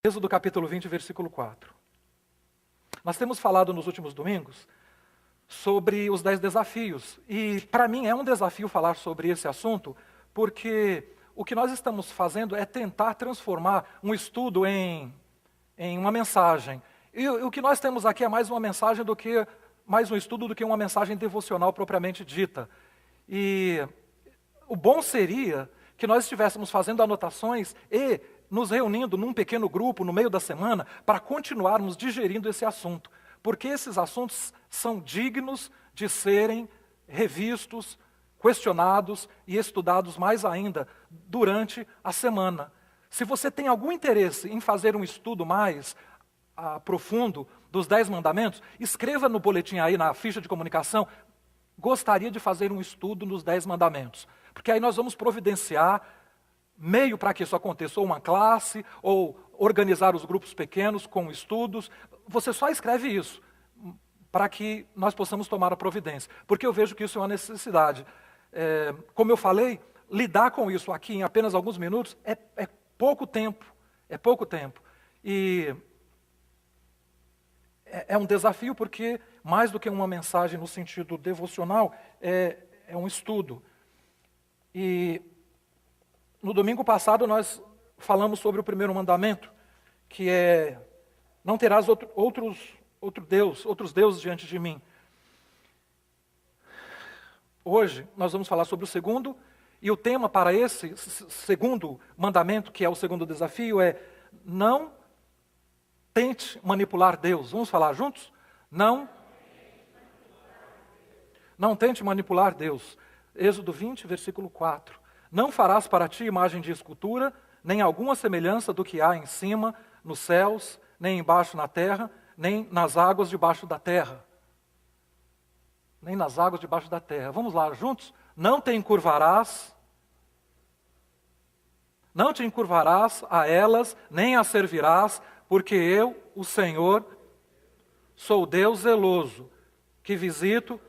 Êxodo capítulo 20, versículo 4. Nós temos falado nos últimos domingos sobre os 10 desafios. E para mim é um desafio falar sobre esse assunto, porque o que nós estamos fazendo é tentar transformar um estudo em uma mensagem. E o que nós temos aqui é mais uma mensagem do que mais um estudo do que uma mensagem devocional propriamente dita. E o bom seria que nós estivéssemos fazendo anotações e nos reunindo num pequeno grupo no meio da semana para continuarmos digerindo esse assunto. Porque esses assuntos são dignos de serem revistos, questionados e estudados mais ainda durante a semana. Se você tem algum interesse em fazer um estudo mais profundo dos 10 mandamentos, escreva no boletim aí, na ficha de comunicação, gostaria de fazer um estudo nos 10 mandamentos. Porque aí nós vamos providenciar meio para que isso aconteça, ou uma classe, ou organizar os grupos pequenos com estudos. Você só escreve isso, para que nós possamos tomar a providência. Porque eu vejo que isso é uma necessidade. Como eu falei, lidar com isso aqui em apenas alguns minutos é pouco tempo. É pouco tempo. E é um desafio porque, mais do que uma mensagem no sentido devocional, é um estudo. E no domingo passado nós falamos sobre o primeiro mandamento, que é: não terás outros deuses diante de mim. Hoje nós vamos falar sobre o segundo, e o tema para esse segundo mandamento, que é o segundo desafio, é: não tente manipular Deus. Vamos falar juntos? Não tente manipular Deus. Êxodo 20, versículo 4. Não farás para ti imagem de escultura, nem alguma semelhança do que há em cima, nos céus, nem embaixo na terra, nem nas águas debaixo da terra. Nem nas águas debaixo da terra. Vamos lá juntos? Não te encurvarás a elas, nem as servirás, porque eu, o Senhor, sou Deus zeloso, que visito.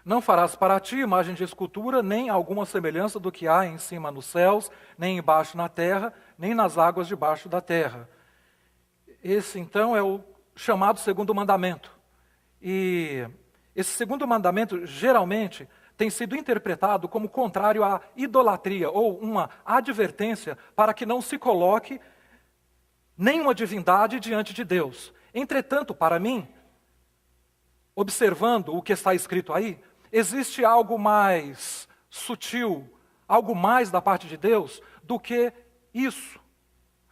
Não farás para ti imagem de escultura, nem alguma semelhança do que há em cima nos céus, nem embaixo na terra, nem nas águas debaixo da terra. Esse, então, é o chamado segundo mandamento. E esse segundo mandamento, geralmente, tem sido interpretado como contrário à idolatria, ou uma advertência para que não se coloque nenhuma divindade diante de Deus. Entretanto, para mim, observando o que está escrito aí, existe algo mais sutil, algo mais da parte de Deus do que isso,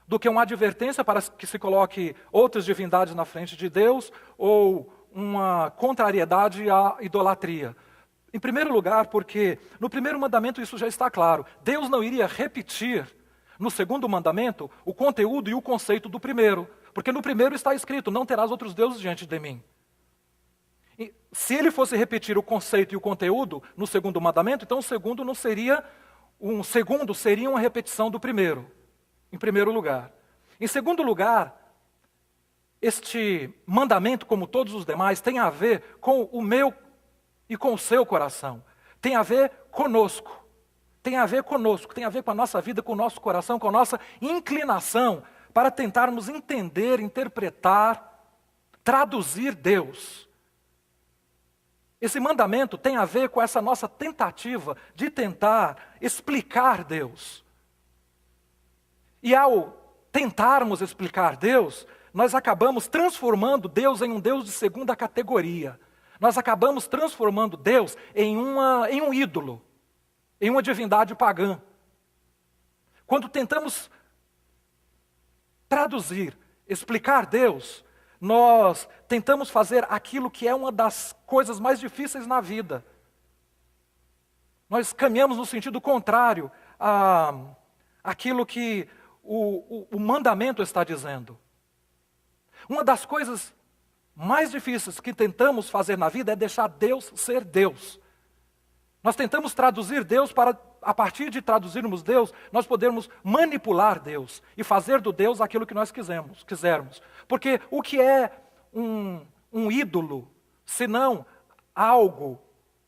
do que uma advertência para que se coloque outras divindades na frente de Deus, ou uma contrariedade à idolatria. Em primeiro lugar, porque no primeiro mandamento isso já está claro. Deus não iria repetir no segundo mandamento o conteúdo e o conceito do primeiro, porque no primeiro está escrito: não terás outros deuses diante de mim. E se ele fosse repetir o conceito e o conteúdo no segundo mandamento, então o segundo não seria seria uma repetição do primeiro, em primeiro lugar. Em segundo lugar, este mandamento, como todos os demais, tem a ver com o meu e com o seu coração. Tem a ver conosco. Tem a ver conosco, tem a ver com a nossa vida, com o nosso coração, com a nossa inclinação para tentarmos entender, interpretar, traduzir Deus. Esse mandamento tem a ver com essa nossa tentativa de tentar explicar Deus. E ao tentarmos explicar Deus, nós acabamos transformando Deus em um Deus de segunda categoria. Nós acabamos transformando Deus em um ídolo, em uma divindade pagã. Quando tentamos traduzir, explicar Deus, nós tentamos fazer aquilo que é uma das coisas mais difíceis na vida. Nós caminhamos no sentido contrário àquilo que o mandamento está dizendo. Uma das coisas mais difíceis que tentamos fazer na vida é deixar Deus ser Deus. Nós tentamos traduzir Deus para, a partir de traduzirmos Deus, nós podermos manipular Deus e fazer do Deus aquilo que nós quisermos. Porque o que é um ídolo, senão algo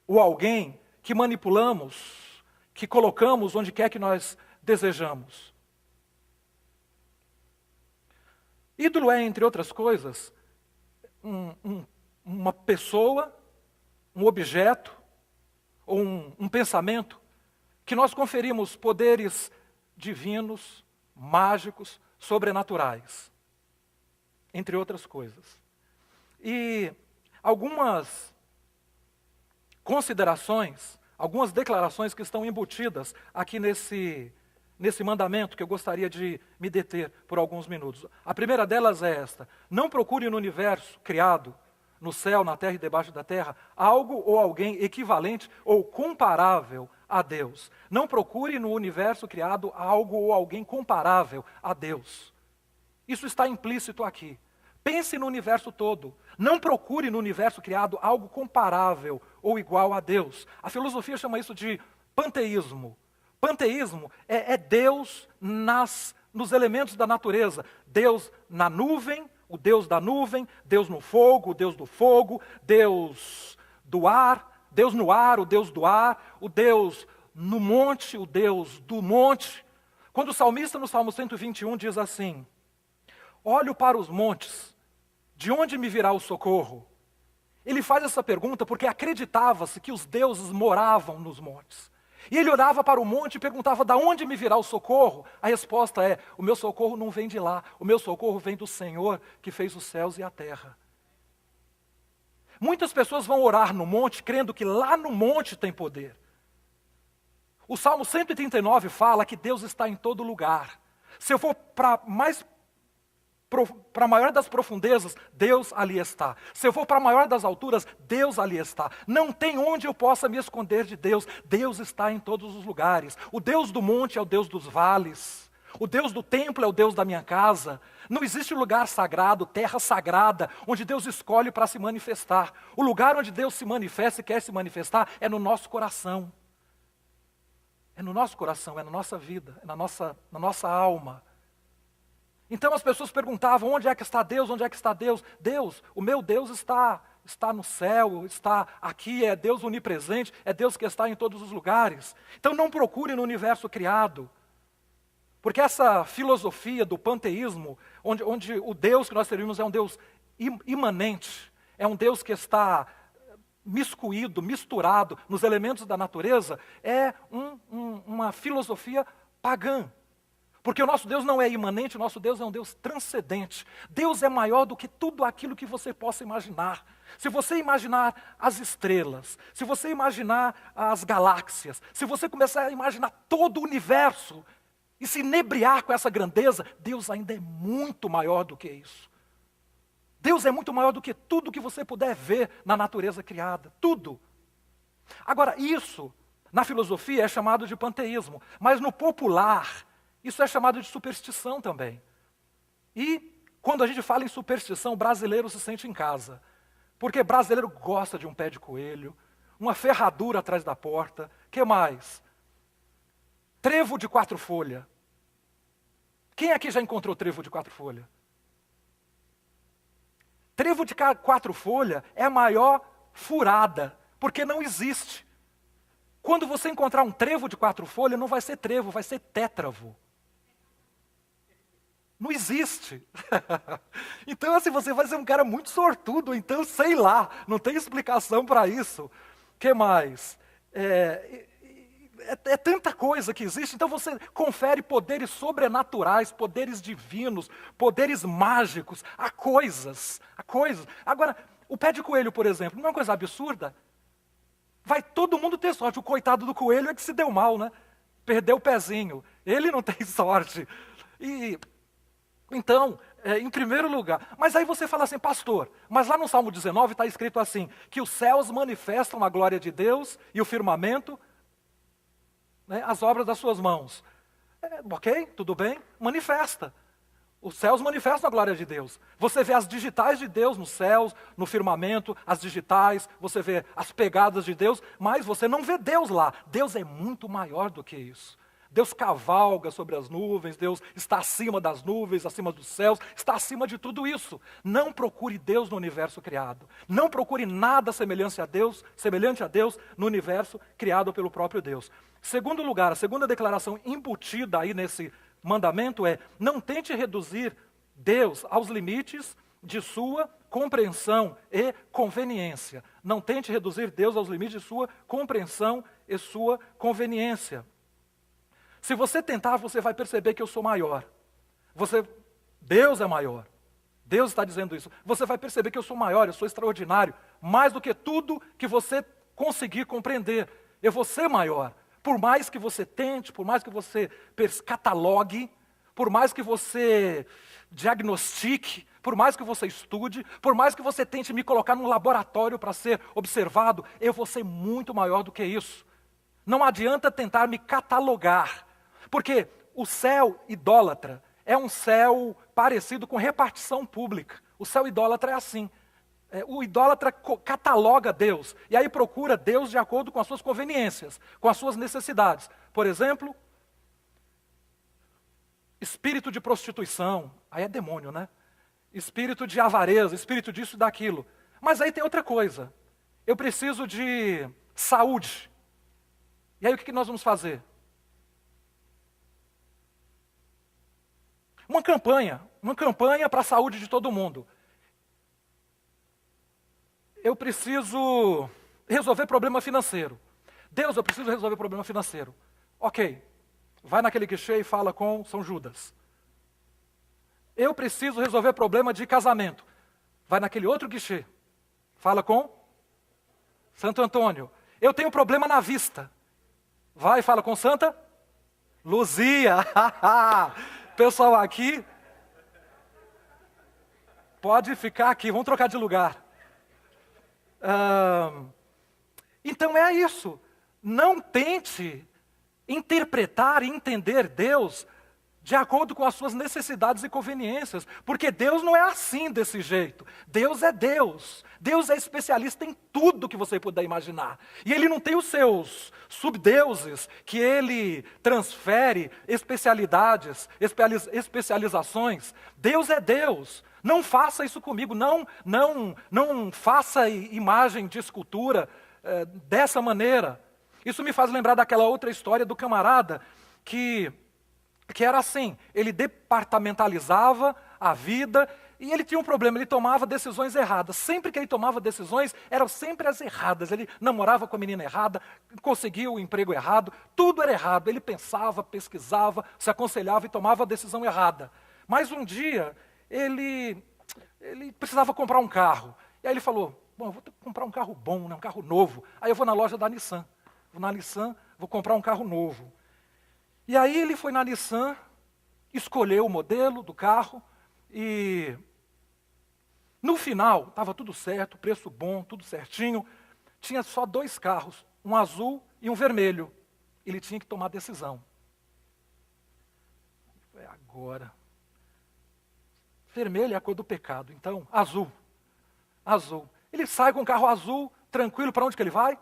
ou alguém que manipulamos, que colocamos onde quer que nós desejamos. Ídolo é, entre outras coisas, uma pessoa, um objeto, ou um pensamento, que nós conferimos poderes divinos, mágicos, sobrenaturais, entre outras coisas. E algumas considerações, algumas declarações que estão embutidas aqui nesse mandamento, que eu gostaria de me deter por alguns minutos. A primeira delas é esta: não procure no universo criado, no céu, na terra e debaixo da terra, algo ou alguém equivalente ou comparável a Deus. Não procure no universo criado algo ou alguém comparável a Deus. Isso está implícito aqui. Pense no universo todo. Não procure no universo criado algo comparável ou igual a Deus. A filosofia chama isso de panteísmo. Panteísmo é Deus nos elementos da natureza. Deus na nuvem, o Deus da nuvem, Deus no fogo, o Deus do fogo, Deus do ar, Deus no ar, o Deus do ar, o Deus no monte, o Deus do monte. Quando o salmista no Salmo 121 diz assim: olho para os montes, de onde me virá o socorro? Ele faz essa pergunta porque acreditava-se que os deuses moravam nos montes. E ele olhava para o monte e perguntava: de onde me virá o socorro? A resposta é: o meu socorro não vem de lá, o meu socorro vem do Senhor que fez os céus e a terra. Muitas pessoas vão orar no monte crendo que lá no monte tem poder. O Salmo 139 fala que Deus está em todo lugar. Se eu for para a maior das profundezas, Deus ali está. Se eu for para a maior das alturas, Deus ali está. Não tem onde eu possa me esconder de Deus. Deus está em todos os lugares. O Deus do monte é o Deus dos vales. O Deus do templo é o Deus da minha casa. Não existe lugar sagrado, terra sagrada, onde Deus escolhe para se manifestar. O lugar onde Deus se manifesta e quer se manifestar é no nosso coração. É no nosso coração, é na nossa vida, é na nossa alma. Então as pessoas perguntavam: onde é que está Deus? Onde é que está Deus? Deus, o meu Deus está no céu, está aqui, é Deus onipresente, é Deus que está em todos os lugares. Então não procure no universo criado. Porque essa filosofia do panteísmo, onde o Deus que nós servimos é um Deus imanente, é um Deus que está miscuído, misturado nos elementos da natureza, é uma filosofia pagã. Porque o nosso Deus não é imanente, o nosso Deus é um Deus transcendente. Deus é maior do que tudo aquilo que você possa imaginar. Se você imaginar as estrelas, se você imaginar as galáxias, se você começar a imaginar todo o universo e se inebriar com essa grandeza, Deus ainda é muito maior do que isso. Deus é muito maior do que tudo que você puder ver na natureza criada, tudo. Agora, isso, na filosofia, é chamado de panteísmo, mas no popular, isso é chamado de superstição também. E quando a gente fala em superstição, o brasileiro se sente em casa. Porque brasileiro gosta de um pé de coelho, uma ferradura atrás da porta. Que mais? Trevo de 4 folhas. Quem aqui já encontrou trevo de 4 folhas? Trevo de 4 folhas é a maior furada, porque não existe. Quando você encontrar um trevo de 4 folhas, não vai ser trevo, vai ser tétravo. Não existe. Então, assim, você vai ser um cara muito sortudo, então, sei lá, não tem explicação para isso. O que mais? É tanta coisa que existe, então você confere poderes sobrenaturais, poderes divinos, poderes mágicos a coisas. Agora, o pé de coelho, por exemplo, não é uma coisa absurda? Vai todo mundo ter sorte, o coitado do coelho é que se deu mal, né? Perdeu o pezinho, ele não tem sorte. Então, em primeiro lugar, mas aí você fala assim: pastor, mas lá no Salmo 19 está escrito assim, que os céus manifestam a glória de Deus e o firmamento, né, as obras das suas mãos. Ok, tudo bem, manifesta. Os céus manifestam a glória de Deus. Você vê as digitais de Deus nos céus, no firmamento, as digitais, você vê as pegadas de Deus, mas você não vê Deus lá. Deus é muito maior do que isso. Deus cavalga sobre as nuvens, Deus está acima das nuvens, acima dos céus, está acima de tudo isso. Não procure Deus no universo criado. Não procure nada semelhante a Deus no universo criado pelo próprio Deus. Segundo lugar, a segunda declaração embutida aí nesse mandamento é: não tente reduzir Deus aos limites de sua compreensão e conveniência. Não tente reduzir Deus aos limites de sua compreensão e sua conveniência. Se você tentar, você vai perceber que eu sou maior. Deus é maior. Deus está dizendo isso. Você vai perceber que eu sou maior, eu sou extraordinário. Mais do que tudo que você conseguir compreender. Eu vou ser maior. Por mais que você tente, por mais que você catalogue, por mais que você diagnostique, por mais que você estude, por mais que você tente me colocar num laboratório para ser observado, eu vou ser muito maior do que isso. Não adianta tentar me catalogar, porque o céu idólatra é um céu parecido com repartição pública. O céu idólatra é assim. O idólatra cataloga Deus, e aí procura Deus de acordo com as suas conveniências, com as suas necessidades. Por exemplo, espírito de prostituição, aí é demônio, né? Espírito de avareza, espírito disso e daquilo. Mas aí tem outra coisa. Eu preciso de saúde. E aí o que nós vamos fazer? Uma campanha para a saúde de todo mundo. Eu preciso resolver problema financeiro. Deus, eu preciso resolver problema financeiro. Ok, vai naquele guichê e fala com São Judas. Eu preciso resolver problema de casamento. Vai naquele outro guichê, fala com Santo Antônio. Eu tenho problema na vista. Vai e fala com Santa Luzia. Pessoal aqui, pode ficar aqui, vamos trocar de lugar. Então é isso. Não tente interpretar e entender Deus de acordo com as suas necessidades e conveniências, porque Deus não é assim, desse jeito. Deus é Deus. Deus é especialista em tudo que você puder imaginar. E Ele não tem os seus subdeuses, que Ele transfere especializações. Deus é Deus. Não faça isso comigo, não faça imagem de escultura dessa maneira. Isso me faz lembrar daquela outra história do camarada que era assim: ele departamentalizava a vida e ele tinha um problema, ele tomava decisões erradas. Sempre que ele tomava decisões, eram sempre as erradas. Ele namorava com a menina errada, conseguia o emprego errado, tudo era errado. Ele pensava, pesquisava, se aconselhava e tomava a decisão errada. Mas um dia, ele precisava comprar um carro. E aí ele falou: bom, eu vou ter que comprar um carro bom, né, um carro novo. Aí eu vou na loja da Nissan. Vou na Nissan, vou comprar um carro novo. E aí ele foi na Nissan, escolheu o modelo do carro e no final estava tudo certo, preço bom, tudo certinho. Tinha só 2 carros, um azul e um vermelho. Ele tinha que tomar decisão. É agora. Vermelho é a cor do pecado, então azul. Azul. Ele sai com o carro azul, tranquilo. Para onde que ele vai?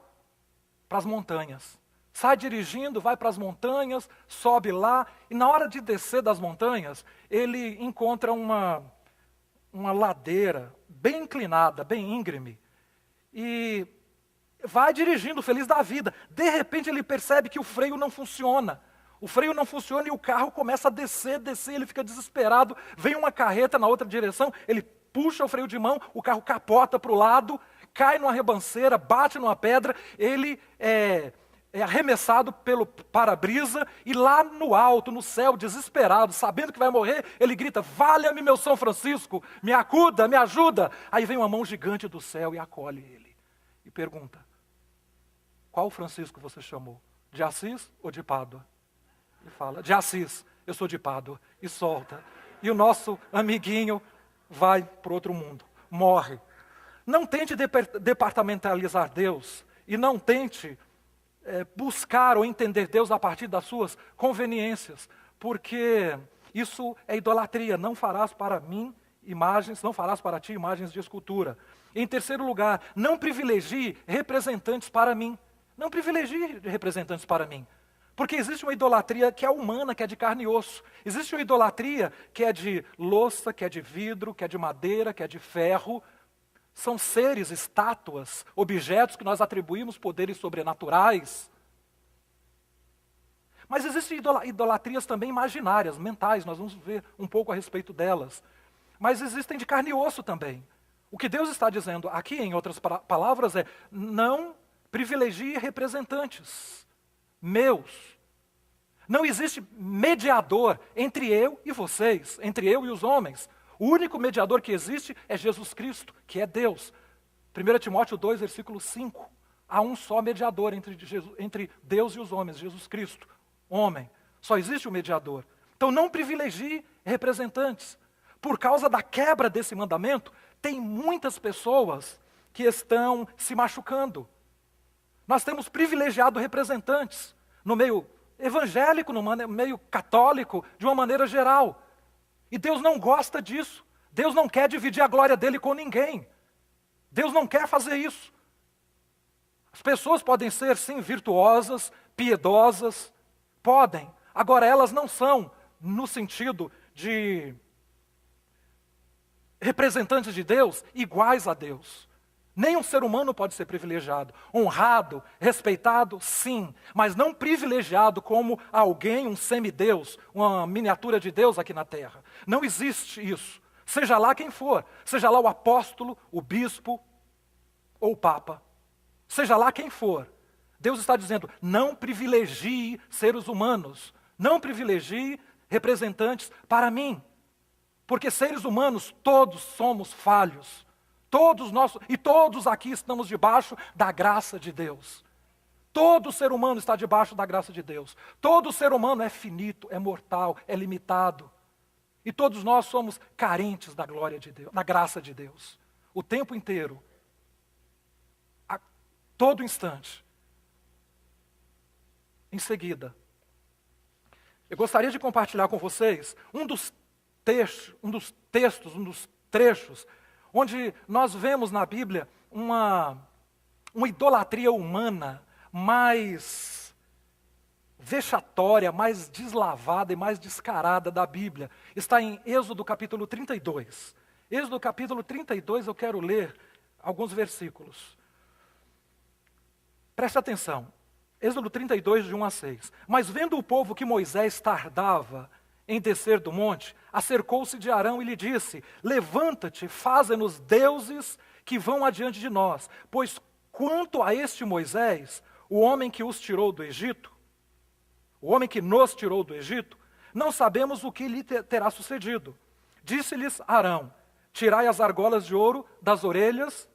Para as montanhas. Sai dirigindo, vai para as montanhas, sobe lá, e na hora de descer das montanhas, ele encontra uma ladeira bem inclinada, bem íngreme, e vai dirigindo, feliz da vida. De repente ele percebe que o freio não funciona. O freio não funciona e o carro começa a descer, ele fica desesperado. Vem uma carreta na outra direção, ele puxa o freio de mão, o carro capota para o lado, cai numa ribanceira, bate numa pedra, ele é arremessado pelo para-brisa, e lá no alto, no céu, desesperado, sabendo que vai morrer, ele grita: valha-me, meu São Francisco, me acuda, me ajuda. Aí vem uma mão gigante do céu e acolhe ele, e pergunta: qual Francisco você chamou? De Assis ou de Pádua? Ele fala: de Assis, eu sou de Pádua, e solta. E o nosso amiguinho vai para o outro mundo, morre. Não tente departamentalizar Deus, e não tente buscar ou entender Deus a partir das suas conveniências, porque isso é idolatria. Não farás para mim imagens, não farás para ti imagens de escultura. Em terceiro lugar, não privilegie representantes para mim. Não privilegie representantes para mim. Porque existe uma idolatria que é humana, que é de carne e osso. Existe uma idolatria que é de louça, que é de vidro, que é de madeira, que é de ferro. São seres, estátuas, objetos que nós atribuímos poderes sobrenaturais. Mas existem idolatrias também imaginárias, mentais, nós vamos ver um pouco a respeito delas. Mas existem de carne e osso também. O que Deus está dizendo aqui, em outras palavras, é: não privilegie representantes meus. Não existe mediador entre eu e vocês, entre eu e os homens. O único mediador que existe é Jesus Cristo, que é Deus. 1 Timóteo 2, versículo 5. Há um só mediador entre Deus e os homens, Jesus Cristo, homem. Só existe um mediador. Então não privilegie representantes. Por causa da quebra desse mandamento, tem muitas pessoas que estão se machucando. Nós temos privilegiado representantes no meio evangélico, no meio católico, de uma maneira geral. E Deus não gosta disso. Deus não quer dividir a glória dele com ninguém. Deus não quer fazer isso. As pessoas podem ser, sim, virtuosas, piedosas, podem. Agora, elas não são no sentido de representantes de Deus iguais a Deus. Nenhum ser humano pode ser privilegiado. Honrado, respeitado, sim, mas não privilegiado como alguém, um semideus, uma miniatura de Deus aqui na terra. Não existe isso. Seja lá quem for, seja lá o apóstolo, o bispo ou o papa, seja lá quem for. Deus está dizendo: não privilegie seres humanos, não privilegie representantes para mim. Porque seres humanos, todos somos falhos. Todos nós, e todos aqui estamos debaixo da graça de Deus. Todo ser humano está debaixo da graça de Deus. Todo ser humano é finito, é mortal, é limitado. E todos nós somos carentes da glória de Deus, da graça de Deus. O tempo inteiro. A todo instante. Em seguida, eu gostaria de compartilhar com vocês um dos trechos, onde nós vemos na Bíblia uma idolatria humana mais vexatória, mais deslavada e mais descarada da Bíblia. Está em Êxodo capítulo 32. Êxodo capítulo 32, eu quero ler alguns versículos. Preste atenção. Êxodo 32, de 1 a 6. Mas vendo o povo que Moisés tardava em descer do monte, acercou-se de Arão e lhe disse: levanta-te, faze-nos deuses que vão adiante de nós, pois quanto a este Moisés, o homem que os tirou do Egito, o homem que nos tirou do Egito, não sabemos o que lhe terá sucedido. Disse-lhes Arão: tirai as argolas de ouro das orelhas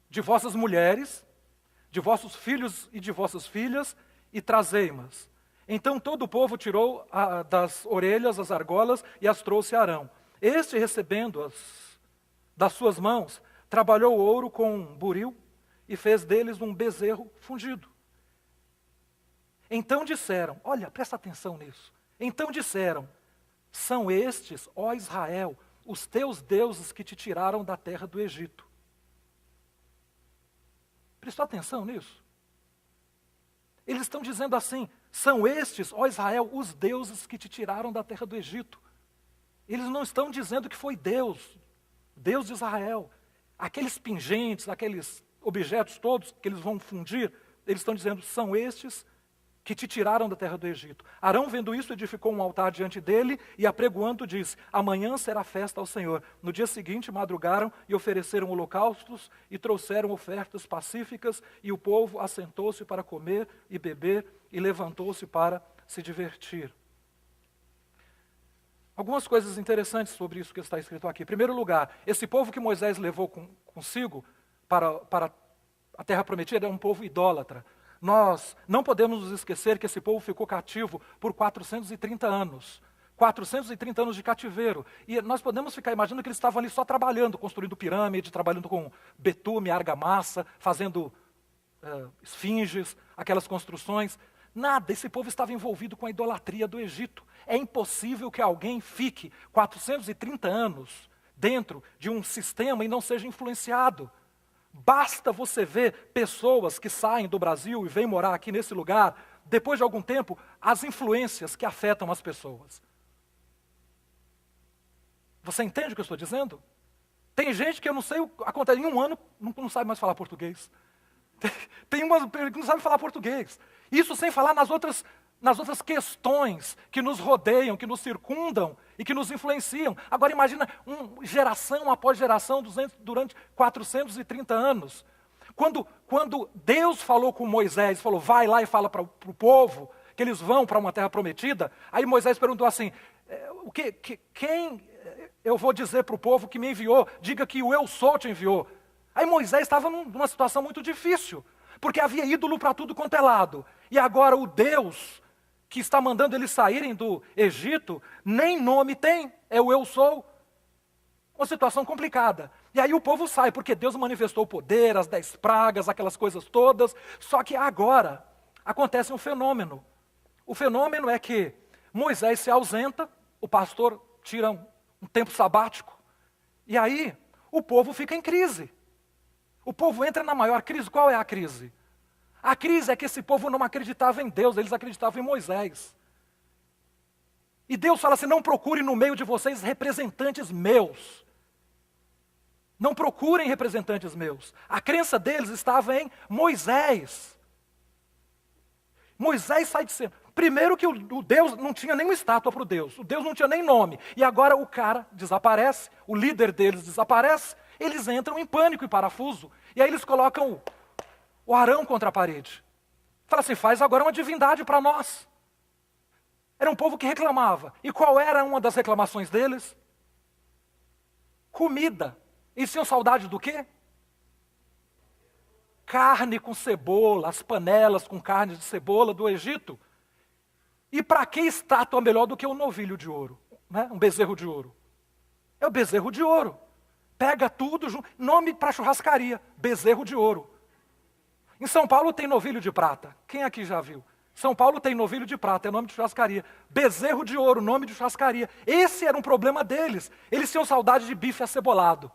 de vossas mulheres, de vossos filhos e de vossas filhas, e trazei-mas. Então todo o povo tirou das orelhas as argolas e as trouxe a Arão. Este, recebendo-as das suas mãos, trabalhou o ouro com um buril e fez deles um bezerro fundido. Então disseram, olha, presta atenção nisso. Então disseram: são estes, ó Israel, os teus deuses que te tiraram da terra do Egito. Prestou atenção nisso? Eles estão dizendo assim: são estes, ó Israel, os deuses que te tiraram da terra do Egito. Eles não estão dizendo que foi Deus, Deus de Israel. Aqueles pingentes, aqueles objetos todos que eles vão fundir, eles estão dizendo: são estes que te tiraram da terra do Egito. Arão, vendo isso, edificou um altar diante dele e, apregoando, disse: amanhã será festa ao Senhor. No dia seguinte madrugaram e ofereceram holocaustos e trouxeram ofertas pacíficas, e o povo assentou-se para comer e beber e levantou-se para se divertir. Algumas coisas interessantes sobre isso que está escrito aqui. Em primeiro lugar, esse povo que Moisés levou consigo para a terra prometida é um povo idólatra. Nós não podemos nos esquecer que esse povo ficou cativo por 430 anos. 430 anos de cativeiro. E nós podemos ficar imaginando que eles estavam ali só trabalhando, construindo pirâmide, trabalhando com betume, argamassa, fazendo esfinges, aquelas construções. Nada, esse povo estava envolvido com a idolatria do Egito. É impossível que alguém fique 430 anos dentro de um sistema e não seja influenciado Basta você ver pessoas que saem do Brasil e vêm morar aqui nesse lugar, depois de algum tempo, as influências que afetam as pessoas. Você entende o que eu estou dizendo? Tem gente que eu não sei, acontece em um ano, não sabe mais falar português. Tem umas que não sabe falar português. Isso sem falar nas outras questões que nos rodeiam, que nos circundam e que nos influenciam. Agora imagina geração após geração, durante 430 anos. Quando Deus falou com Moisés, falou, vai lá e fala para o povo que eles vão para uma terra prometida, aí Moisés perguntou assim, quem eu vou dizer para o povo que me enviou? Diga que o Eu Sou te enviou. Aí Moisés estava numa situação muito difícil, porque havia ídolo para tudo quanto é lado. E agora o Deus que está mandando eles saírem do Egito, nem nome tem, é o Eu Sou. Uma situação complicada. E aí o povo sai, porque Deus manifestou o poder, as 10 pragas, aquelas coisas todas. Só que agora acontece um fenômeno. O fenômeno é que Moisés se ausenta, o pastor tira um tempo sabático, e aí o povo fica em crise. O povo entra na maior crise. Qual é a crise? A crise é que esse povo não acreditava em Deus, eles acreditavam em Moisés. E Deus fala assim, não procure no meio de vocês representantes meus. Não procurem representantes meus. A crença deles estava em Moisés. Moisés sai de cena. Primeiro que o Deus não tinha nenhuma estátua para o Deus não tinha nem nome. E agora o cara desaparece, o líder deles desaparece, eles entram em pânico e parafuso. E aí eles colocam o Arão contra a parede. Fala assim, faz agora uma divindade para nós. Era um povo que reclamava. E qual era uma das reclamações deles? Comida. Eles tinham saudade do quê? Carne com cebola, as panelas com carne de cebola do Egito. E para que estátua melhor do que um novilho de ouro? Né? Um bezerro de ouro. É o bezerro de ouro. Pega tudo, nome para churrascaria, bezerro de ouro. Em São Paulo tem novilho de prata. Quem aqui já viu? São Paulo tem novilho de prata, é nome de churrascaria. Bezerro de ouro, nome de churrascaria. Esse era um problema deles. Eles tinham saudade de bife acebolado.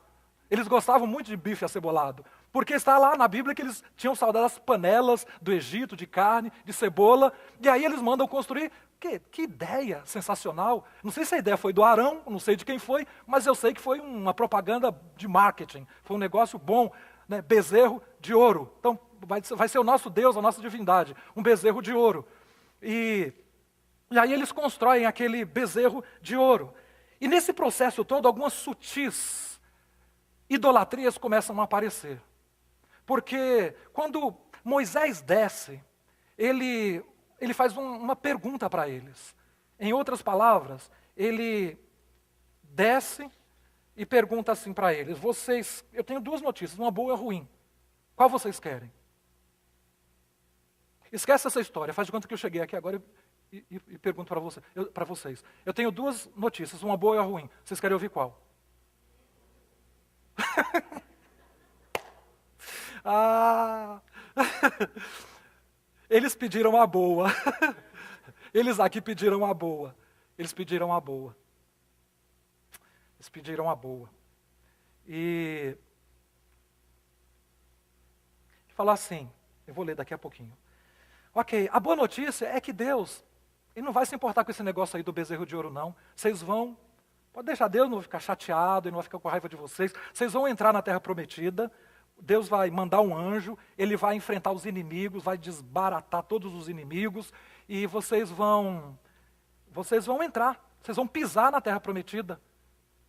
Eles gostavam muito de bife acebolado. Porque está lá na Bíblia que eles tinham saudade das panelas do Egito, de carne, de cebola. E aí eles mandam construir. Que ideia sensacional. Não sei se a ideia foi do Arão, não sei de quem foi, mas eu sei que foi uma propaganda de marketing. Foi um negócio bom, né? Bezerro de ouro. Então vai ser o nosso Deus, a nossa divindade. Um bezerro de ouro. E aí eles constroem aquele bezerro de ouro. E nesse processo todo, algumas sutis idolatrias começam a aparecer. Porque quando Moisés desce, ele faz uma pergunta para eles. Em outras palavras, ele desce e pergunta assim para eles, eu tenho 2 notícias, uma boa e uma ruim. Qual vocês querem? Esquece essa história, faz de conta que eu cheguei aqui agora e pergunto para vocês. Eu tenho 2 notícias, uma boa e uma ruim. Vocês querem ouvir qual? Eles pediram a boa. Eles aqui pediram a boa. Eles pediram a boa. Eles pediram a boa. E falar assim, eu vou ler daqui a pouquinho. Ok, a boa notícia é que Deus, Ele não vai se importar com esse negócio aí do bezerro de ouro, não. Vocês vão, pode deixar, Deus não vai ficar chateado, Ele não vai ficar com raiva de vocês. Vocês vão entrar na terra prometida, Deus vai mandar um anjo, Ele vai enfrentar os inimigos, vai desbaratar todos os inimigos, e vocês vão entrar, vocês vão pisar na terra prometida.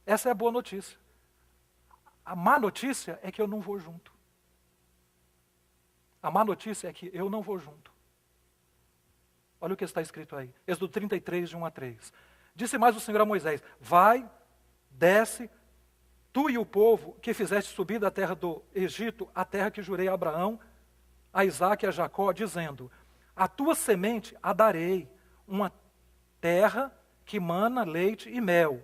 Essa é a boa notícia. A má notícia é que eu não vou junto. A má notícia é que eu não vou junto. Olha o que está escrito aí. Êxodo 33, de 1 a 3. Disse mais o Senhor a Moisés, vai, desce, tu e o povo que fizeste subir da terra do Egito, a terra que jurei a Abraão, a Isaque e a Jacó, dizendo, a tua semente a darei, uma terra que mana leite e mel,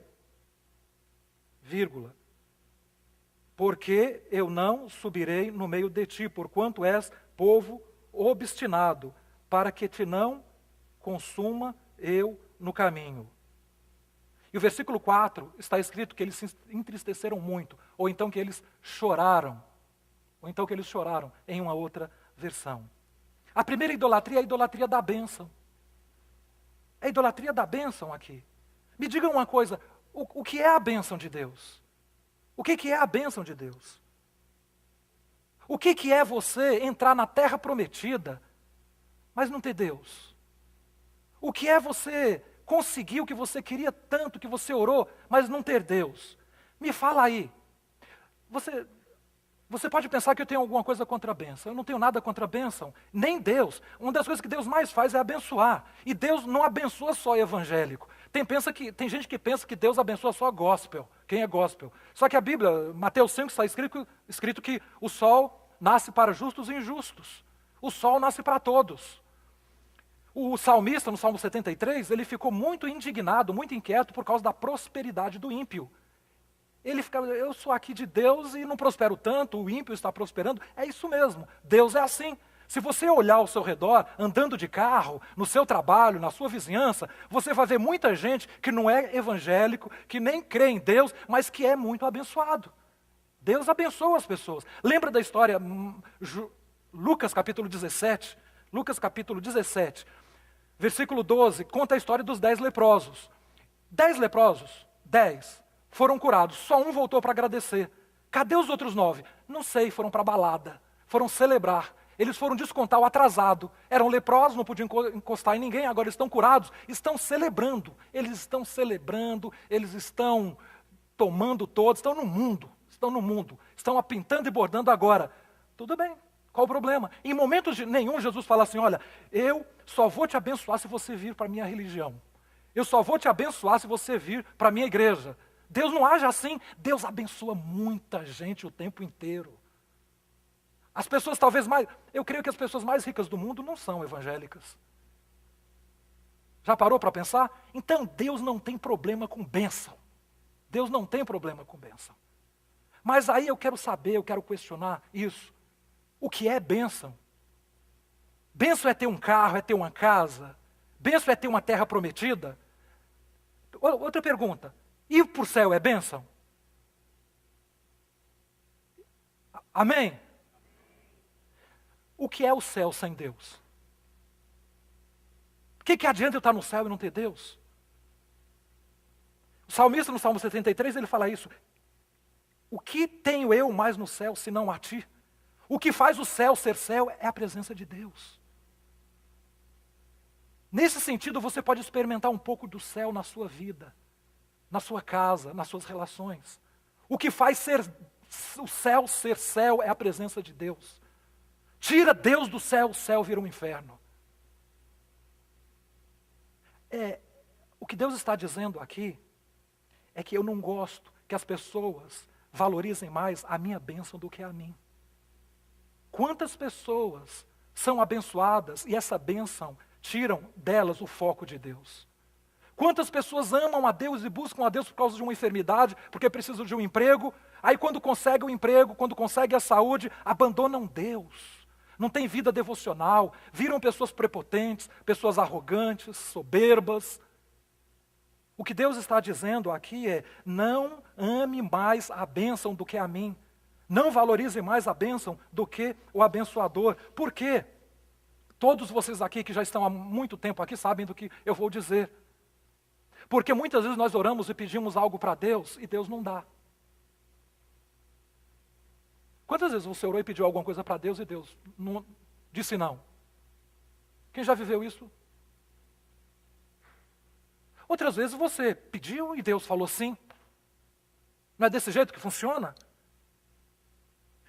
vírgula, porque eu não subirei no meio de ti, porquanto és povo obstinado, para que te não consuma eu no caminho. E o versículo 4 está escrito que eles se entristeceram muito, ou então que eles choraram. ou então que eles choraram em uma outra versão. A primeira idolatria é a idolatria da bênção. É a idolatria da bênção aqui. Me digam uma coisa, o que é a bênção de Deus? O que é a bênção de Deus? O que é você entrar na terra prometida, mas não ter Deus? O que é você conseguir o que você queria tanto, que você orou, mas não ter Deus? Me fala aí. Você pode pensar que eu tenho alguma coisa contra a bênção. Eu não tenho nada contra a bênção, nem Deus. Uma das coisas que Deus mais faz é abençoar. E Deus não abençoa só evangélico. Tem gente que pensa que Deus abençoa só gospel. Quem é gospel? Só que a Bíblia, Mateus 5, está escrito que o sol nasce para justos e injustos. O sol nasce para todos. O salmista, no Salmo 73, ele ficou muito indignado, muito inquieto por causa da prosperidade do ímpio. Ele ficava, eu sou aqui de Deus e não prospero tanto, o ímpio está prosperando. É isso mesmo, Deus é assim. Se você olhar ao seu redor, andando de carro, no seu trabalho, na sua vizinhança, você vai ver muita gente que não é evangélico, que nem crê em Deus, mas que é muito abençoado. Deus abençoa as pessoas. Lembra da história, Lucas capítulo 17, versículo 12, conta a história dos 10 leprosos. 10 leprosos, 10, foram curados, só um voltou para agradecer. Cadê os outros 9? Não sei, foram para a balada, foram celebrar. Eles foram descontar o atrasado. Eram leprosos, não podiam encostar em ninguém, agora estão curados, estão celebrando. Eles estão tomando todos, estão no mundo, estão pintando e bordando agora. Tudo bem, qual o problema? Em momentos nenhum Jesus fala assim, olha, eu só vou te abençoar se você vir para a minha religião. Eu só vou te abençoar se você vir para a minha igreja. Deus não age assim, Deus abençoa muita gente o tempo inteiro. As pessoas eu creio que as pessoas mais ricas do mundo não são evangélicas. Já parou para pensar? Então Deus não tem problema com bênção. Deus não tem problema com bênção. Mas aí eu quero questionar isso. O que é bênção? Bênção é ter um carro, é ter uma casa? Bênção é ter uma terra prometida? Outra pergunta. Ir para o céu é bênção? Amém? O que é o céu sem Deus? O que adianta eu estar no céu e não ter Deus? O salmista no Salmo 73, ele fala isso. O que tenho eu mais no céu senão a ti? O que faz o céu ser céu é a presença de Deus. Nesse sentido, você pode experimentar um pouco do céu na sua vida, na sua casa, nas suas relações. O que faz o céu ser céu é a presença de Deus. Tira Deus do céu, o céu vira um inferno. O que Deus está dizendo aqui é que eu não gosto que as pessoas valorizem mais a minha bênção do que a mim. Quantas pessoas são abençoadas e essa bênção tiram delas o foco de Deus? Quantas pessoas amam a Deus e buscam a Deus por causa de uma enfermidade, porque precisam de um emprego, aí quando conseguem o emprego, quando conseguem a saúde, abandonam Deus. Não tem vida devocional, viram pessoas prepotentes, pessoas arrogantes, soberbas. O que Deus está dizendo aqui é, não ame mais a bênção do que a mim. Não valorize mais a bênção do que o abençoador. Por quê? Todos vocês aqui que já estão há muito tempo aqui sabem do que eu vou dizer. Porque muitas vezes nós oramos e pedimos algo para Deus e Deus não dá. Quantas vezes você orou e pediu alguma coisa para Deus e Deus não, disse não? Quem já viveu isso? Outras vezes você pediu e Deus falou sim. Não é desse jeito que funciona?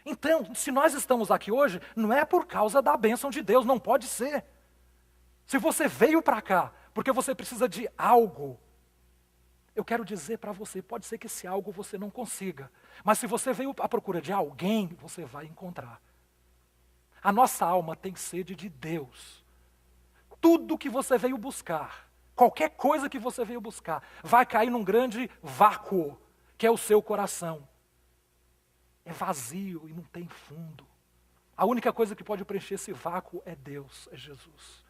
Então, se nós estamos aqui hoje, não é por causa da bênção de Deus, não pode ser. Se você veio para cá porque você precisa de algo, eu quero dizer para você, pode ser que esse algo você não consiga, mas se você veio à procura de alguém, você vai encontrar. A nossa alma tem sede de Deus. Tudo que você veio buscar, qualquer coisa que você veio buscar, vai cair num grande vácuo, que é o seu coração. É vazio e não tem fundo. A única coisa que pode preencher esse vácuo é Deus, é Jesus.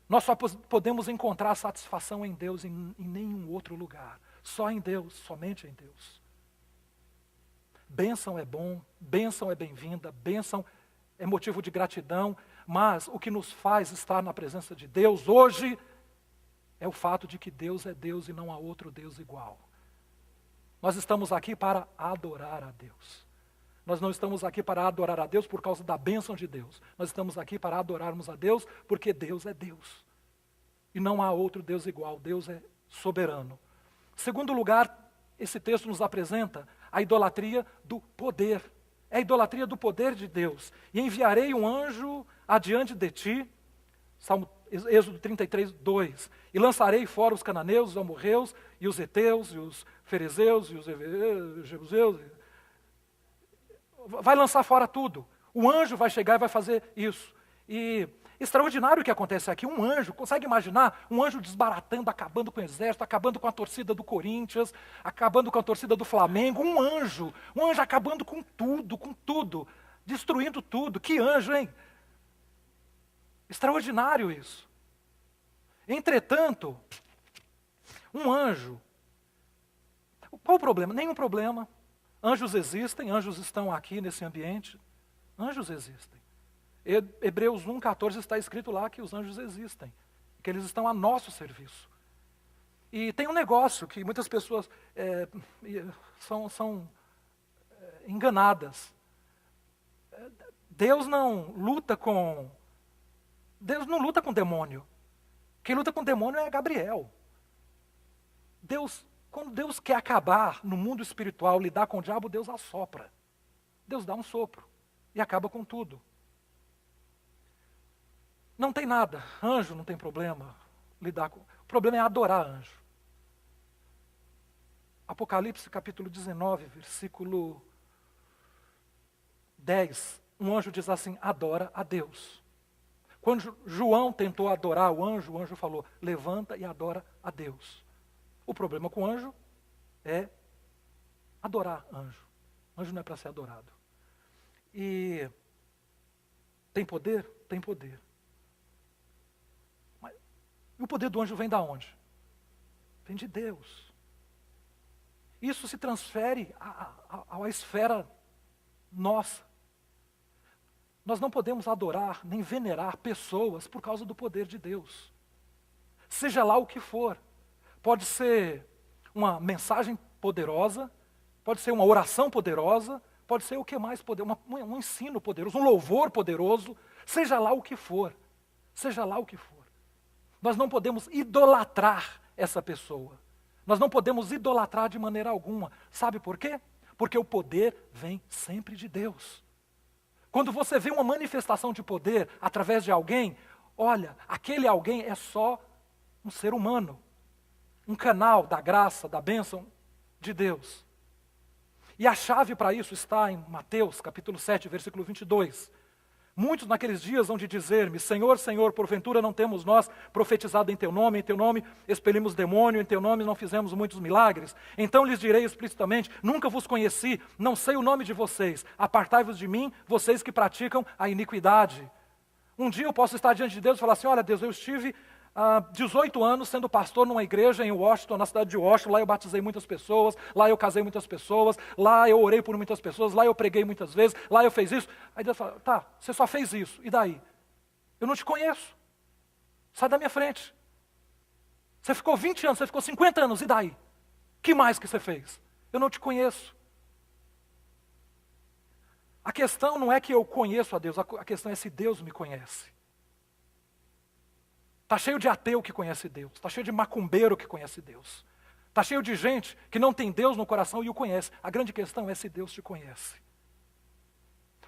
Nós só podemos encontrar satisfação em Deus em nenhum outro lugar. Só em Deus, somente em Deus. Bênção é bom, bênção é bem-vinda, bênção é motivo de gratidão, mas o que nos faz estar na presença de Deus hoje é o fato de que Deus é Deus e não há outro Deus igual. Nós estamos aqui para adorar a Deus. Nós não estamos aqui para adorar a Deus por causa da bênção de Deus. Nós estamos aqui para adorarmos a Deus porque Deus é Deus. E não há outro Deus igual, Deus é soberano. Segundo lugar, esse texto nos apresenta a idolatria do poder. É a idolatria do poder de Deus. E enviarei um anjo adiante de ti, Êxodo 33, 2. E lançarei fora os cananeus, os amorreus, e os heteus, e os ferezeus, e os jebuseus. Vai lançar fora tudo. O anjo vai chegar e vai fazer isso. E extraordinário o que acontece aqui. Um anjo, consegue imaginar? Um anjo desbaratando, acabando com o exército, acabando com a torcida do Corinthians, acabando com a torcida do Flamengo. Um anjo acabando com tudo, destruindo tudo. Que anjo, hein? Extraordinário isso. Entretanto, um anjo, qual o problema? Nenhum problema. Anjos existem, anjos estão aqui nesse ambiente. Anjos existem. Hebreus 1,14 está escrito lá que os anjos existem, que eles estão a nosso serviço. E tem um negócio que muitas pessoas são enganadas. Deus não luta com demônio. Quem luta com demônio é Gabriel. Quando Deus quer acabar no mundo espiritual, lidar com o diabo, Deus assopra. Deus dá um sopro e acaba com tudo. Não tem nada, anjo não tem problema lidar com. O problema é adorar anjo. Apocalipse capítulo 19, versículo 10. Um anjo diz assim: adora a Deus. Quando João tentou adorar o anjo falou: levanta e adora a Deus. O problema com o anjo é adorar anjo. Anjo não é para ser adorado. E tem poder? Tem poder. Mas e o poder do anjo vem da onde? Vem de Deus. Isso se transfere à esfera nossa. Nós não podemos adorar nem venerar pessoas por causa do poder de Deus. Seja lá o que for. Pode ser uma mensagem poderosa, pode ser uma oração poderosa, pode ser o que mais poderoso, um ensino poderoso, um louvor poderoso, seja lá o que for. Seja lá o que for. Nós não podemos idolatrar essa pessoa. Nós não podemos idolatrar de maneira alguma. Sabe por quê? Porque o poder vem sempre de Deus. Quando você vê uma manifestação de poder através de alguém, olha, aquele alguém é só um ser humano. Um canal da graça, da bênção de Deus. E a chave para isso está em Mateus, capítulo 7, versículo 22. Muitos naqueles dias hão de dizer-me: Senhor, Senhor, porventura não temos nós profetizado em Teu nome expelimos demônio, em Teu nome não fizemos muitos milagres? Então lhes direi explicitamente: nunca vos conheci, não sei o nome de vocês, apartai-vos de mim, vocês que praticam a iniquidade. Um dia eu posso estar diante de Deus e falar assim: olha Deus, eu estive 18 anos sendo pastor numa igreja em Washington, na cidade de Washington. Lá eu batizei muitas pessoas, lá eu casei muitas pessoas, lá eu orei por muitas pessoas, lá eu preguei muitas vezes, lá eu fiz isso. Aí Deus fala: tá, você só fez isso, e daí? Eu não te conheço, sai da minha frente. Você ficou 20 anos, você ficou 50 anos, e daí? Que mais que você fez? Eu não te conheço. A questão não é que eu conheço a Deus, a questão é se Deus me conhece. Está cheio de ateu que conhece Deus. Está cheio de macumbeiro que conhece Deus. Está cheio de gente que não tem Deus no coração e o conhece. A grande questão é se Deus te conhece.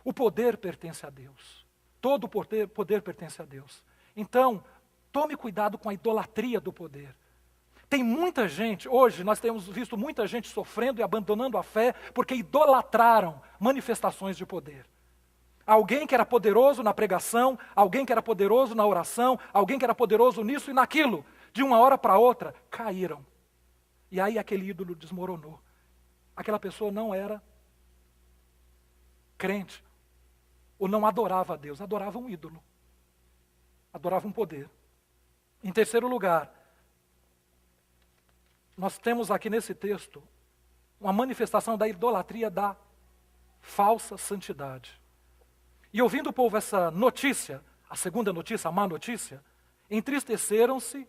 O poder pertence a Deus. Todo o poder pertence a Deus. Então, tome cuidado com a idolatria do poder. Tem muita gente, hoje nós temos visto muita gente sofrendo e abandonando a fé porque idolatraram manifestações de poder. Alguém que era poderoso na pregação, alguém que era poderoso na oração, alguém que era poderoso nisso e naquilo, de uma hora para outra, caíram. E aí aquele ídolo desmoronou. Aquela pessoa não era crente, ou não adorava a Deus, adorava um ídolo, adorava um poder. Em terceiro lugar, nós temos aqui nesse texto uma manifestação da idolatria da falsa santidade. E ouvindo o povo essa notícia, a segunda notícia, a má notícia, entristeceram-se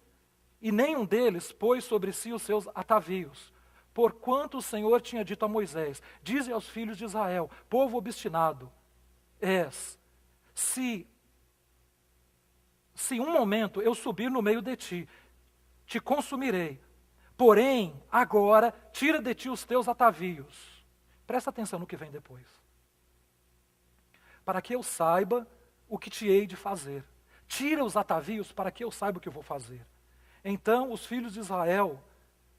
e nenhum deles pôs sobre si os seus atavios, porquanto o Senhor tinha dito a Moisés: dize aos filhos de Israel, povo obstinado, és, se um momento eu subir no meio de ti, te consumirei. Porém, agora, tira de ti os teus atavios. Presta atenção no que vem depois. Para que eu saiba o que te hei de fazer. Tira os atavios para que eu saiba o que eu vou fazer. Então, os filhos de Israel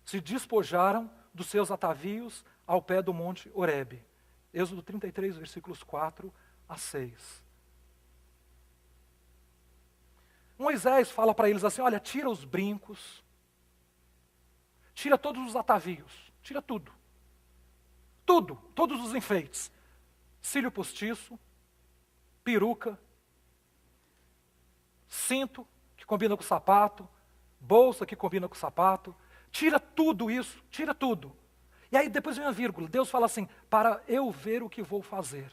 se despojaram dos seus atavios ao pé do monte Horebe. Êxodo 33, versículos 4 a 6. Moisés fala para eles assim: olha, tira os brincos, tira todos os atavios, tira tudo. Tudo, todos os enfeites. Cílio postiço, peruca, cinto que combina com o sapato, bolsa que combina com o sapato. Tira tudo isso, tira tudo. E aí depois vem a vírgula. Deus fala assim: para eu ver o que vou fazer.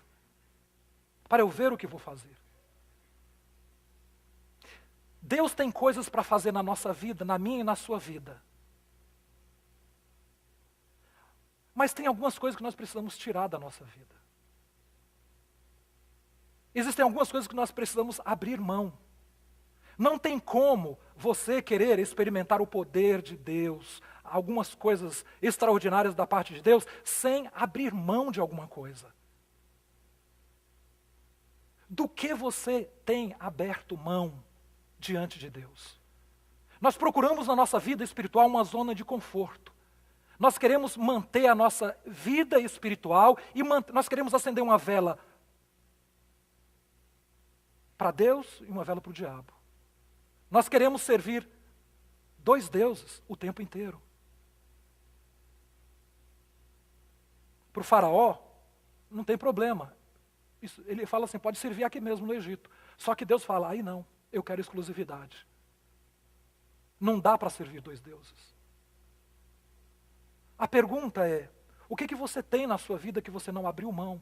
Para eu ver o que vou fazer. Deus tem coisas para fazer na nossa vida, na minha e na sua vida. Mas tem algumas coisas que nós precisamos tirar da nossa vida. Existem algumas coisas que nós precisamos abrir mão. Não tem como você querer experimentar o poder de Deus, algumas coisas extraordinárias da parte de Deus, sem abrir mão de alguma coisa. Do que você tem aberto mão diante de Deus? Nós procuramos na nossa vida espiritual uma zona de conforto. Nós queremos manter a nossa vida espiritual e nós queremos acender uma vela para Deus e uma vela para o diabo. Nós queremos servir dois deuses o tempo inteiro. Para o faraó, não tem problema. Ele fala assim, pode servir aqui mesmo no Egito. Só que Deus fala, aí não, eu quero exclusividade. Não dá para servir dois deuses. A pergunta é, o que você tem na sua vida que você não abriu mão?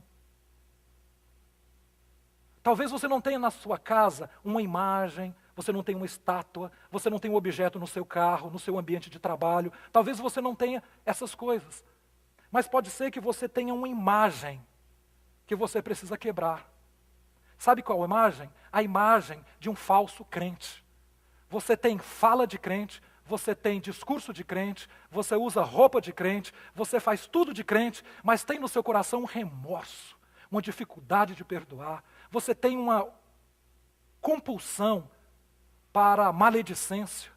Talvez você não tenha na sua casa uma imagem, você não tenha uma estátua, você não tenha um objeto no seu carro, no seu ambiente de trabalho. Talvez você não tenha essas coisas. Mas pode ser que você tenha uma imagem que você precisa quebrar. Sabe qual imagem? A imagem de um falso crente. Você tem fala de crente, você tem discurso de crente, você usa roupa de crente, você faz tudo de crente, mas tem no seu coração um remorso, uma dificuldade de perdoar. Você tem uma compulsão para a maledicência.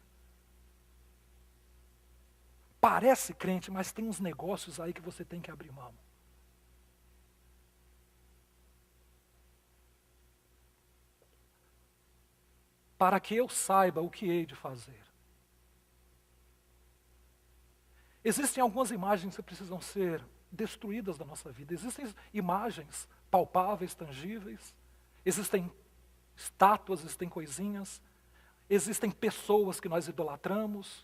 Parece crente, mas tem uns negócios aí que você tem que abrir mão. Para que eu saiba o que hei de fazer. Existem algumas imagens que precisam ser destruídas da nossa vida. Existem imagens palpáveis, tangíveis. Existem estátuas, existem coisinhas. Existem pessoas que nós idolatramos.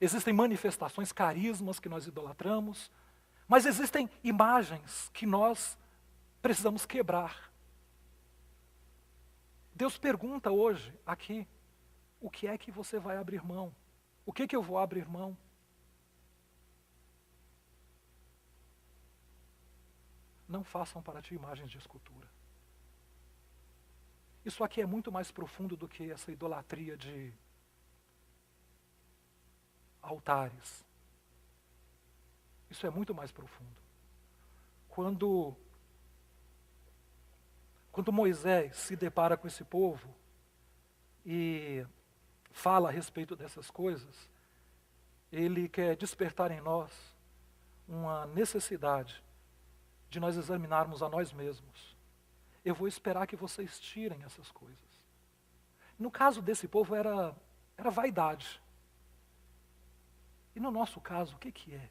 Existem manifestações, carismas que nós idolatramos. Mas existem imagens que nós precisamos quebrar. Deus pergunta hoje, aqui, o que é que você vai abrir mão? O que eu vou abrir mão? Não façam para ti imagens de escultura. Isso aqui é muito mais profundo do que essa idolatria de altares. Isso é muito mais profundo. Quando Moisés se depara com esse povo e fala a respeito dessas coisas, ele quer despertar em nós uma necessidade de nós examinarmos a nós mesmos. Eu vou esperar que vocês tirem essas coisas. No caso desse povo era vaidade. E no nosso caso, o que é?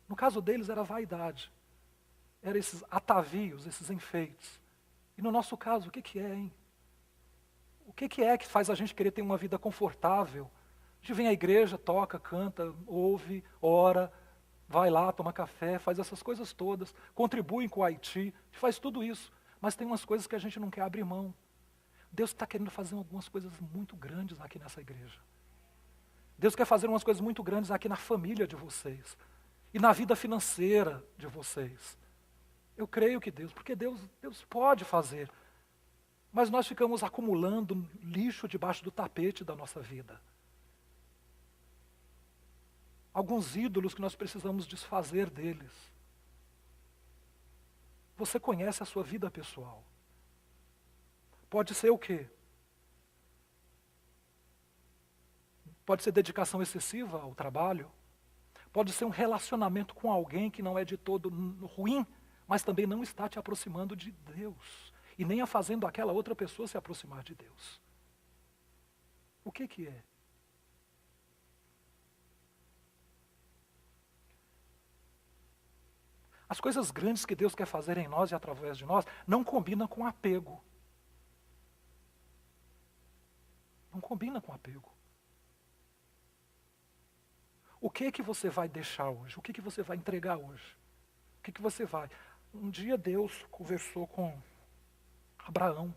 No caso deles era vaidade. Eram esses atavios, esses enfeites. E no nosso caso, o que é, hein? O que é que faz a gente querer ter uma vida confortável? A gente vem à igreja, toca, canta, ouve, ora, vai lá, toma café, faz essas coisas todas, contribui com o Haiti, faz tudo isso. Mas tem umas coisas que a gente não quer abrir mão. Deus está querendo fazer algumas coisas muito grandes aqui nessa igreja. Deus quer fazer umas coisas muito grandes aqui na família de vocês. E na vida financeira de vocês. Eu creio que porque Deus pode fazer. Mas nós ficamos acumulando lixo debaixo do tapete da nossa vida. Alguns ídolos que nós precisamos desfazer deles. Você conhece a sua vida pessoal. Pode ser o quê? Pode ser dedicação excessiva ao trabalho. Pode ser um relacionamento com alguém que não é de todo ruim, mas também não está te aproximando de Deus. E nem a fazendo aquela outra pessoa se aproximar de Deus. O que é? As coisas grandes que Deus quer fazer em nós e através de nós não combinam com apego. Não combina com apego. O que você vai deixar hoje? O que você vai entregar hoje? O que você vai? Um dia Deus conversou com Abraão.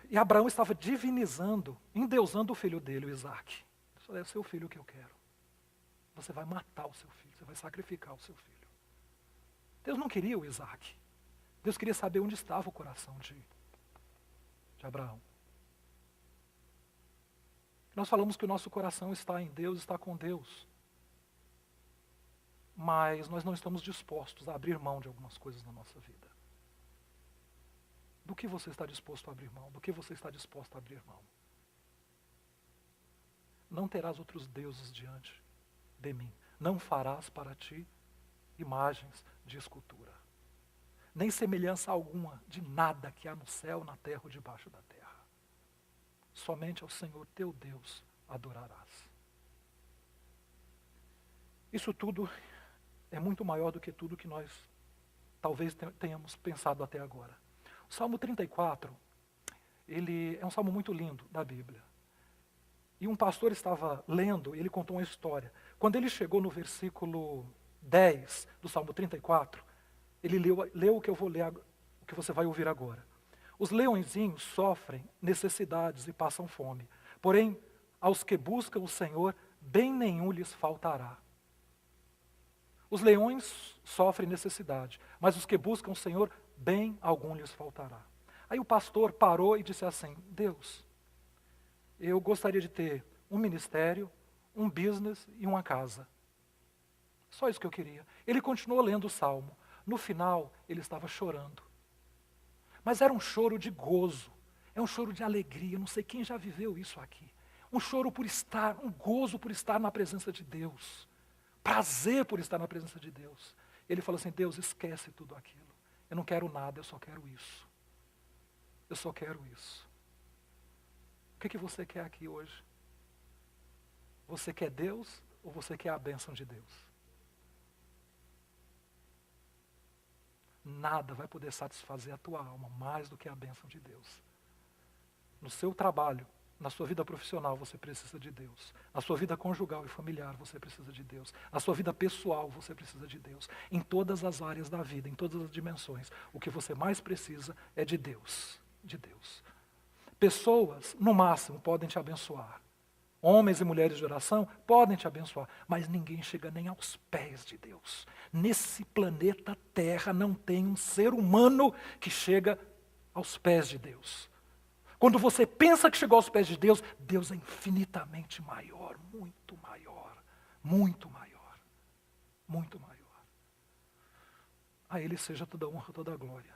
E Abraão estava divinizando, endeusando o filho dele, o Isaac. Ele falou, é o seu filho que eu quero. Você vai matar o seu filho, você vai sacrificar o seu filho. Deus não queria o Isaac. Deus queria saber onde estava o coração de Abraão. Nós falamos que o nosso coração está em Deus, está com Deus. Mas nós não estamos dispostos a abrir mão de algumas coisas na nossa vida. Do que você está disposto a abrir mão? Do que você está disposto a abrir mão? Não terás outros deuses diante de mim. Não farás para ti imagens de escultura. Nem semelhança alguma de nada que há no céu, na terra ou debaixo da terra. Somente ao Senhor teu Deus adorarás. Isso tudo é muito maior do que tudo que nós talvez tenhamos pensado até agora. O Salmo 34, ele é um salmo muito lindo da Bíblia. E um pastor estava lendo e ele contou uma história. Quando ele chegou no versículo 10 do Salmo 34, ele leu o que eu vou ler, o que você vai ouvir agora. Os leõezinhos sofrem necessidades e passam fome. Porém, aos que buscam o Senhor, bem nenhum lhes faltará. Os leões sofrem necessidade, mas os que buscam o Senhor, bem algum lhes faltará. Aí o pastor parou e disse assim, Deus, eu gostaria de ter um ministério, um business e uma casa. Só isso que eu queria. Ele continuou lendo o Salmo. No final, ele estava chorando. Mas era um choro de gozo, é um choro de alegria, não sei quem já viveu isso aqui. Um choro por estar, um gozo por estar na presença de Deus. Prazer por estar na presença de Deus. Ele falou assim, Deus, esquece tudo aquilo. Eu não quero nada, eu só quero isso. Eu só quero isso. O que você quer aqui hoje? Você quer Deus ou você quer a bênção de Deus? Nada vai poder satisfazer a tua alma mais do que a bênção de Deus. No seu trabalho, na sua vida profissional, você precisa de Deus. Na sua vida conjugal e familiar, você precisa de Deus. Na sua vida pessoal, você precisa de Deus. Em todas as áreas da vida, em todas as dimensões, o que você mais precisa é de Deus. De Deus. Pessoas, no máximo, podem te abençoar. Homens e mulheres de oração podem te abençoar, mas ninguém chega nem aos pés de Deus. Nesse planeta Terra não tem um ser humano que chega aos pés de Deus. Quando você pensa que chegou aos pés de Deus, Deus é infinitamente maior, muito maior, muito maior, muito maior. A Ele seja toda a honra, toda a glória.